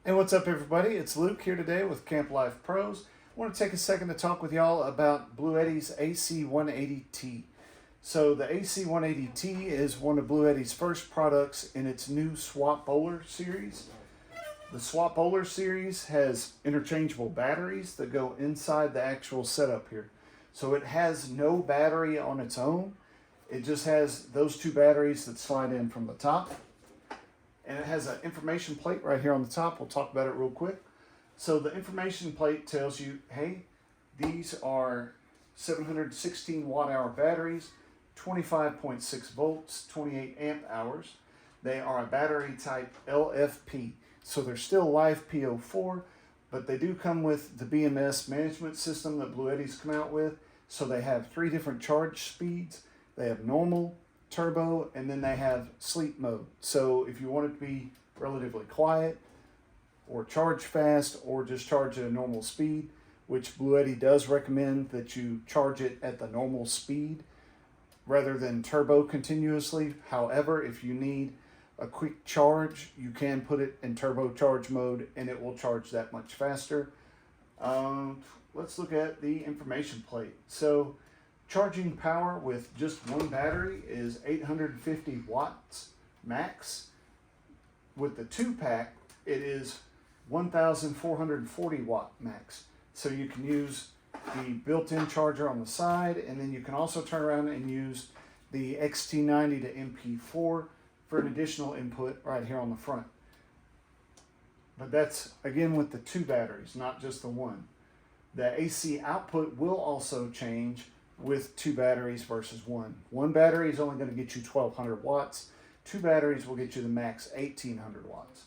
And what's up, everybody? It's Luke here today with Camp Life Pros. I want to take a second to talk with y'all about Bluetti's AC180T. So the AC180T is one of Bluetti's first products in its new Swap Bowler series. The Swap Bowler series has interchangeable batteries that go inside the actual setup here. So it has no battery on its own. It just has those two batteries that slide in from the top. And it has an information plate right here on the top. We'll talk about it real quick. So the information plate tells you, hey, these are 716 watt hour batteries, 25.6 volts, 28 amp hours. They are a battery type LFP. So they're still LiFePO4, but they do come with the BMS management system that Bluetti's come out with. So they have 3 different charge speeds. They have normal, turbo, and then they have sleep mode. So if you want it to be relatively quiet or charge fast or just charge at a normal speed, which Bluetti does recommend that you charge it at the normal speed rather than turbo continuously. However, if you need a quick charge, you can put it in turbocharge mode and it will charge that much faster. Let's look at the information plate. So charging power with just one battery is 850 watts max. With the 2-pack, it is 1,440 watt max. So you can use the built-in charger on the side, and then you can also turn around and use the XT90 to MP4 for an additional input right here on the front. But that's, again, with the 2 batteries, not just the one. The AC output will also change with 2 batteries versus one. One battery is only going to get you 1,200 watts. 2 batteries will get you the max 1,800 watts.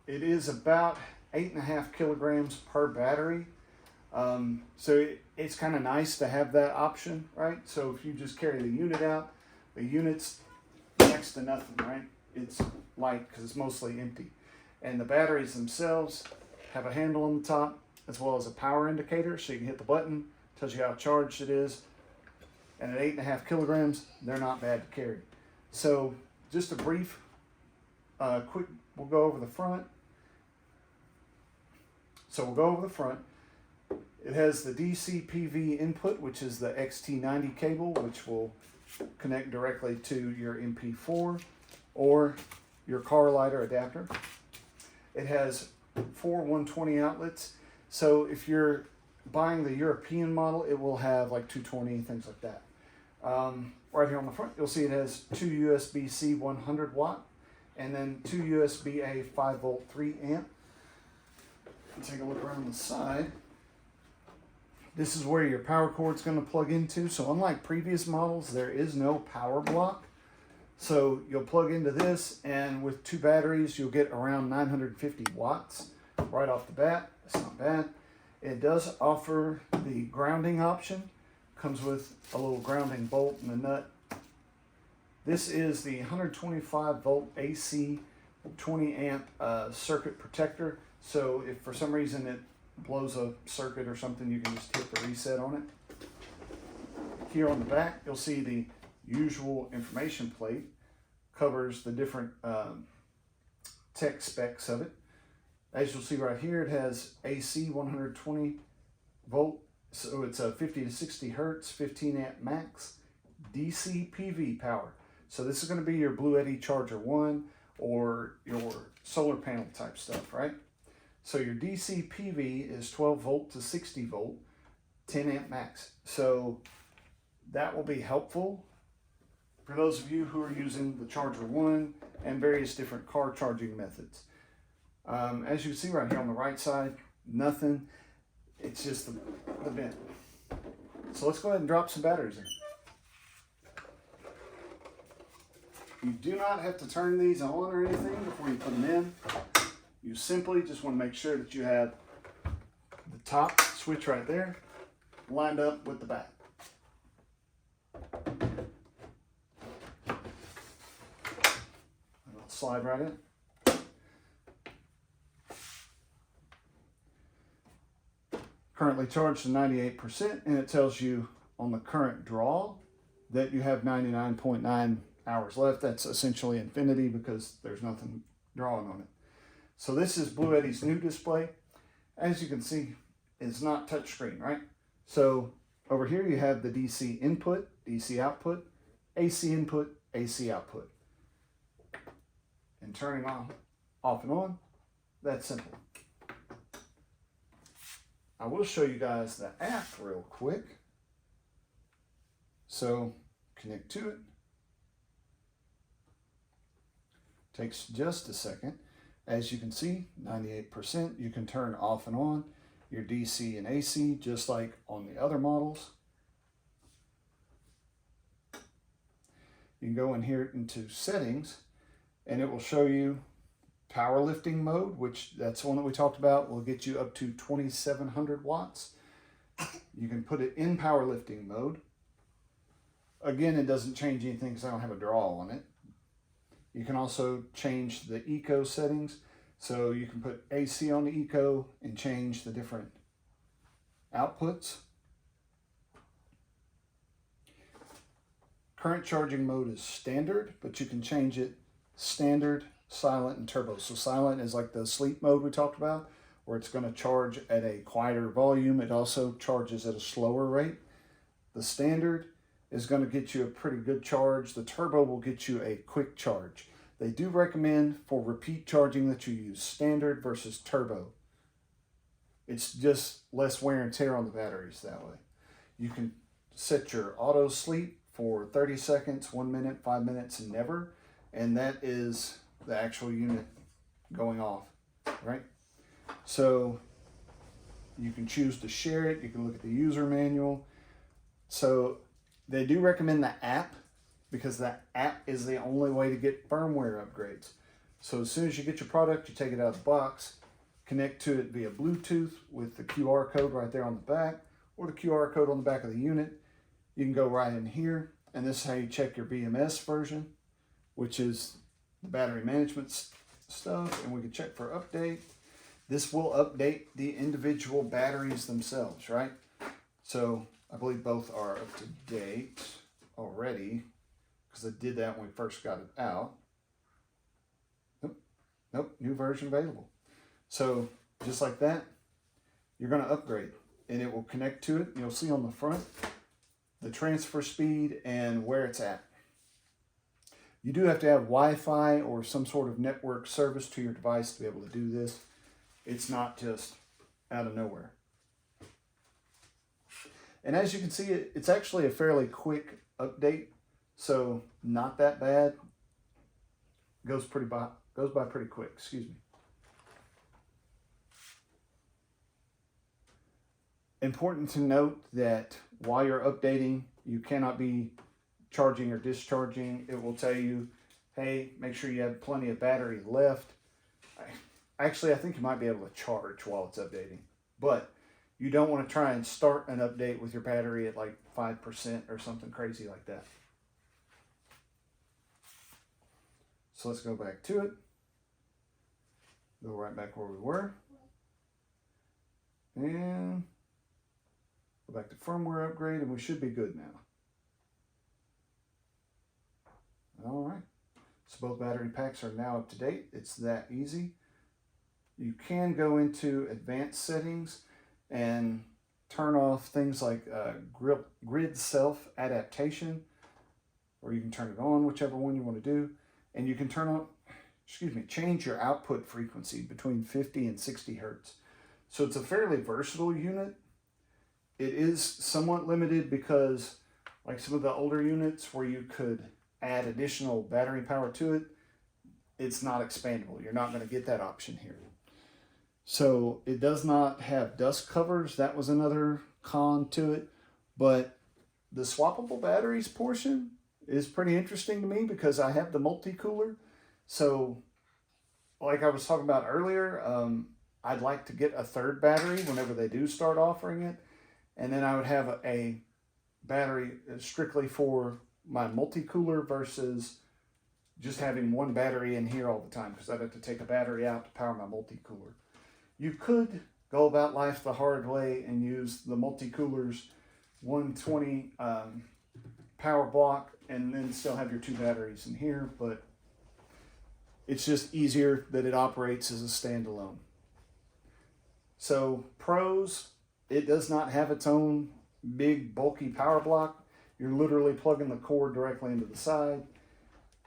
It is about 8.5 kilograms per battery. So it's kind of nice to have that option, right? So if you just carry the unit out, the unit's next to nothing, right? It's light because it's mostly empty. And the batteries themselves have a handle on the top as well as a power indicator, so you can hit the button, tells you how charged it is. And at 8.5 kilograms, they're not bad to carry. So just a brief, quick, we'll go over the front. So we'll go over the front. It has the DC PV input, which is the XT90 cable, which will connect directly to your MP4 or your car lighter adapter. It has 4 120 outlets. So if you're buying the European model, it will have like 220, things like that. Right here on the front, you'll see it has 2 USB-C 100 watt and then 2 USB-A 5 volt 3 amp. Take a look around the side. This is where your power cord is going to plug into. So unlike previous models, there is no power block. So you'll plug into this, and with 2 batteries, you'll get around 950 watts right off the bat. It's not bad. It does offer the grounding option. Comes with a little grounding bolt and a nut. This is the 125 volt AC 20 amp circuit protector. So if for some reason it blows a circuit or something, you can just hit the reset on it. Here on the back, you'll see the usual information plate. Covers the different tech specs of it. As you'll see right here, it has AC 120 volt, so it's a 50 to 60 hertz, 15 amp max, DC PV power. So this is going to be your Bluetti Charger 1 or your solar panel type stuff, right? So your DC PV is 12 volt to 60 volt, 10 amp max. So that will be helpful for those of you who are using the Charger 1 and various different car charging methods. As you can see right here on the right side, nothing. It's just the vent. So let's go ahead and drop some batteries in. You do not have to turn these on or anything before you put them in. You simply just want to make sure that you have the top switch right there lined up with the back. It'll slide right in. Currently charged to 98%, and it tells you on the current draw that you have 99.9 hours left. That's essentially infinity because there's nothing drawing on it. So this is Blue Eddy's new display. As you can see, it's not touchscreen, right? So over here you have the DC input, DC output, AC input, AC output. And turning on, off and on, that's simple. I will show you guys the app real quick. So connect to it. Takes just a second. As you can see, 98%. You can turn off and on your DC and AC just like on the other models. You can go in here into settings and it will show you powerlifting mode, which that's the one that we talked about, will get you up to 2,700 watts. You can put it in powerlifting mode. Again, it doesn't change anything because I don't have a draw on it. You can also change the eco settings. So you can put AC on the eco and change the different outputs. Current charging mode is standard, but you can change it standard, silent, and turbo. So silent is like the sleep mode we talked about, where it's going to charge at a quieter volume. It also charges at a slower rate. The standard is going to get you a pretty good charge. The turbo will get you a quick charge. They do recommend for repeat charging that you use standard versus turbo. It's just less wear and tear on the batteries that way. You can set your auto sleep for 30 seconds, 1 minute, 5 minutes, and never. And that is the actual unit going off, right? So you can choose to share it. You can look at the user manual. So they do recommend the app because the app is the only way to get firmware upgrades. So as soon as you get your product, you take it out of the box, connect to it via Bluetooth with the QR code right there on the back or the QR code on the back of the unit. You can go right in here, and this is how you check your BMS version, which is the battery management stuff, and we can check for update. This will update the individual batteries themselves, right? So I believe both are up to date already because I did that when we first got it out. Nope, new version available. So just like that, you're going to upgrade and it will connect to it. You'll see on the front the transfer speed and where it's at. You do have to have Wi-Fi or some sort of network service to your device to be able to do this. It's not just out of nowhere. And as you can see, it's actually a fairly quick update, so not that bad. Goes by pretty quick, excuse me. Important to note that while you're updating, you cannot be charging or discharging. It will tell you, hey, make sure you have plenty of battery left. Actually, I think you might be able to charge while it's updating, but you don't want to try and start an update with your battery at like 5% or something crazy like that. So let's go back to it. Go right back where we were. And go back to firmware upgrade, and we should be good now. All right. So both battery packs are now up to date. It's that easy. You can go into advanced settings and turn off things like grid self adaptation, or you can turn it on, whichever one you want to do. And you can turn on, change your output frequency between 50 and 60 hertz. So it's a fairly versatile unit. It is somewhat limited because like some of the older units where you could add additional battery power to it, it's not expandable. You're not going to get that option here. So it does not have dust covers. That was another con to it. But the swappable batteries portion is pretty interesting to me because I have the multi-cooler. So like I was talking about earlier, I'd like to get a third battery whenever they do start offering it. And then I would have a battery strictly for my multi-cooler versus just having one battery in here all the time because I'd have to take a battery out to power my multi-cooler. You could go about life the hard way and use the multi-cooler's 120 power block and then still have your two batteries in here, but It's just easier that it operates as a standalone. So pros, it does not have its own big bulky power block. You're literally plugging the cord directly into the side.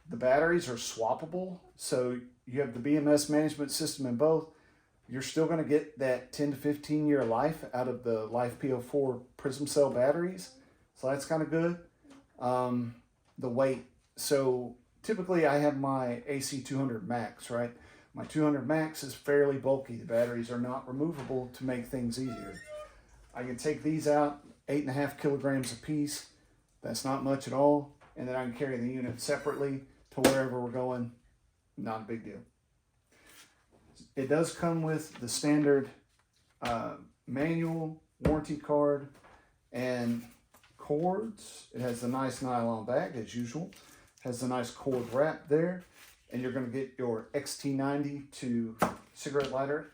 The batteries are swappable, so you have the BMS management system in both. You're still going to get that 10 to 15 year life out of the Life PO4 Prism Cell batteries. So that's kind of good. The weight. So typically I have my AC200 Max, right? My 200 Max is fairly bulky. The batteries are not removable to make things easier. I can take these out, 8.5 kilograms a piece. That's not much at all. And then I can carry the unit separately to wherever we're going. Not a big deal. It does come with the standard manual, warranty card, and cords. It has a nice nylon bag as usual. Has a nice cord wrap there. And you're going to get your XT90 to cigarette lighter.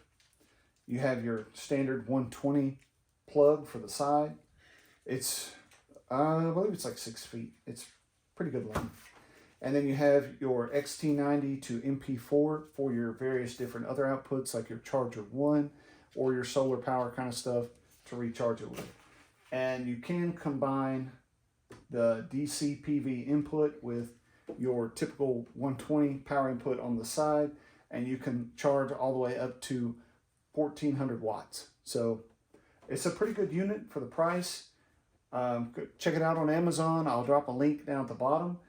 You have your standard 120 plug for the side. It's, I believe it's like 6 feet. It's pretty good length. And then you have your XT90 to MP4 for your various different other outputs, like your Charger 1 or your solar power kind of stuff to recharge it with. And you can combine the DC PV input with your typical 120 power input on the side, and you can charge all the way up to 1400 watts. So it's a pretty good unit for the price. Check it out on Amazon. I'll drop a link down at the bottom.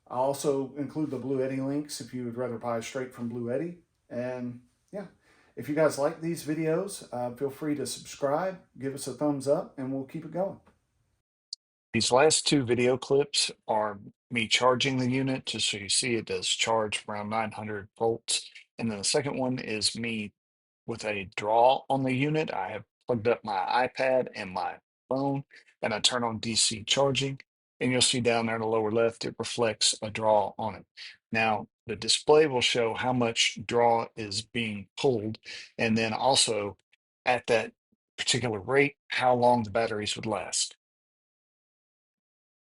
I'll also include the Blue Eddy links if you would rather buy straight from Blue Eddy. And yeah, if you guys like these videos, feel free to subscribe, give us a thumbs up, and we'll keep it going. These last two video clips are me charging the unit, just so you see it does charge around 900 volts. And then the second one is me with a draw on the unit. I have plugged up my iPad and my phone, and I turn on DC charging. And you'll see down there in the lower left, it reflects a draw on it. Now, the display will show how much draw is being pulled, and then also at that particular rate, how long the batteries would last.